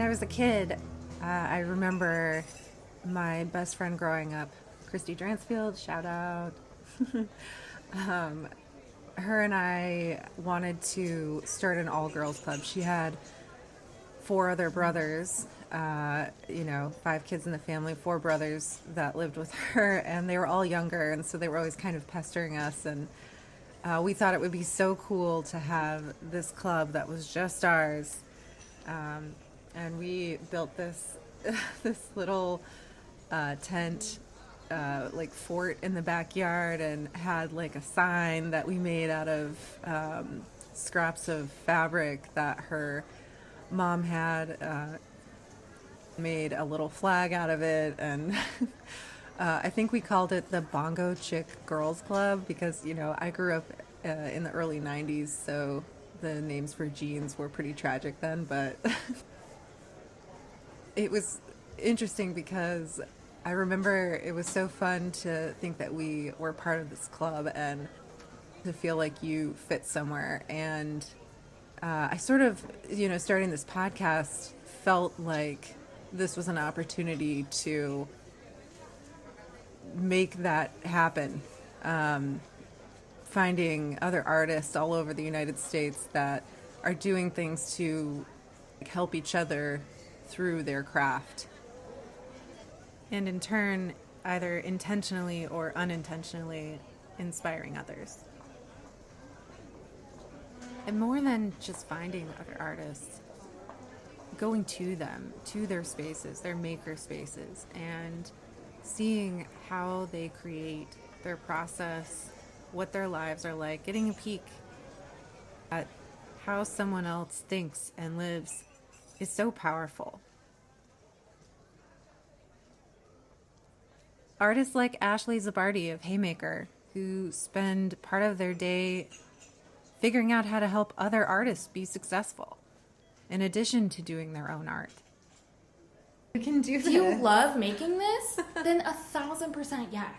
I was a kid, I remember my best friend growing up, Christy Dransfield, shout out. Her and I wanted to start an all-girls club. She had 4 other brothers, 5 kids in the family, 4 brothers that lived with her, and they were all younger, and so they were always kind of pestering us, and we thought it would be so cool to have this club that was just ours. And we built this this little tent, like fort in the backyard, and had like a sign that we made out of scraps of fabric that her mom had made a little flag out of it, and I think we called it the Bongo Chick Girls Club because, I grew up in the early 90s, so the names for jeans were pretty tragic then, but it was interesting because I remember it was so fun to think that we were part of this club and to feel like you fit somewhere. And I sort of, starting this podcast felt like this was an opportunity to make that happen. Finding other artists all over the United States that are doing things to help each other through their craft. And in turn, either intentionally or unintentionally inspiring others. And more than just finding other artists, going to them, to their spaces, their maker spaces, and seeing how they create, their process, what their lives are like, getting a peek at how someone else thinks and lives is so powerful. Artists like Ashley Zabardi of Haymaker, who spend part of their day figuring out how to help other artists be successful, in addition to doing their own art. We can do this. Do you love making this? Then 1,000% yes.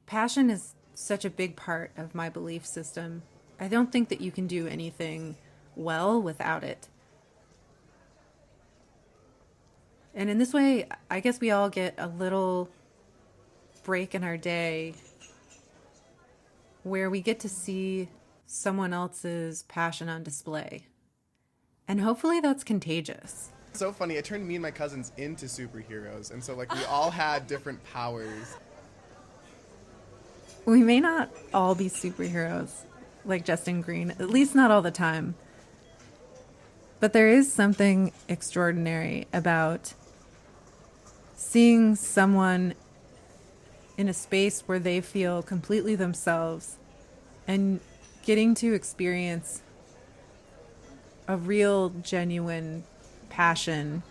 Passion is such a big part of my belief system. I don't think that you can do anything well without it. And in this way, I guess we all get a little break in our day where we get to see someone else's passion on display. And hopefully that's contagious. So funny, it turned me and my cousins into superheroes. And so we all had different powers. We may not all be superheroes like Justin Green, at least not all the time. But there is something extraordinary about seeing someone in a space where they feel completely themselves and getting to experience a real, genuine passion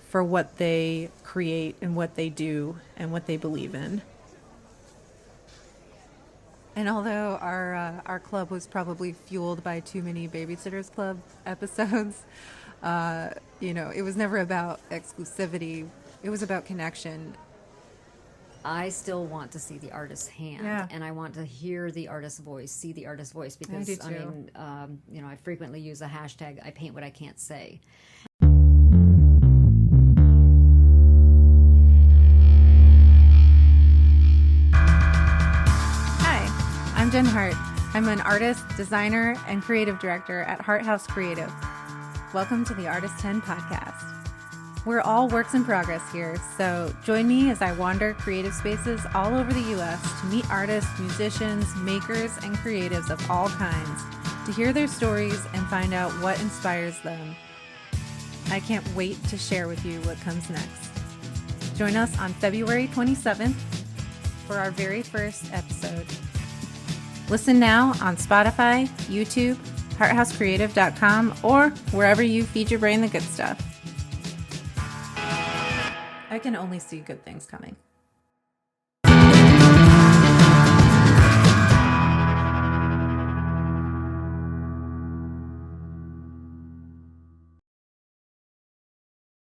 for what they create and what they do and what they believe in. And although our club was probably fueled by too many Babysitters Club episodes, it was never about exclusivity. It was about connection. I still want to see the artist's hand, and I want to hear the artist's voice, see the artist's voice, because I frequently use a hashtag, I paint what I can't say. I'm Jenn Hart. I'm an artist, designer, and creative director at Hart House Creative. Welcome to the Artist 10 podcast. We're all works in progress here, so join me as I wander creative spaces all over the U.S. to meet artists, musicians, makers, and creatives of all kinds, to hear their stories and find out what inspires them. I can't wait to share with you what comes next. Join us on February 27th for our very first episode. Listen now on Spotify, YouTube, hearthousecreative.com, or wherever you feed your brain the good stuff. I can only see good things coming.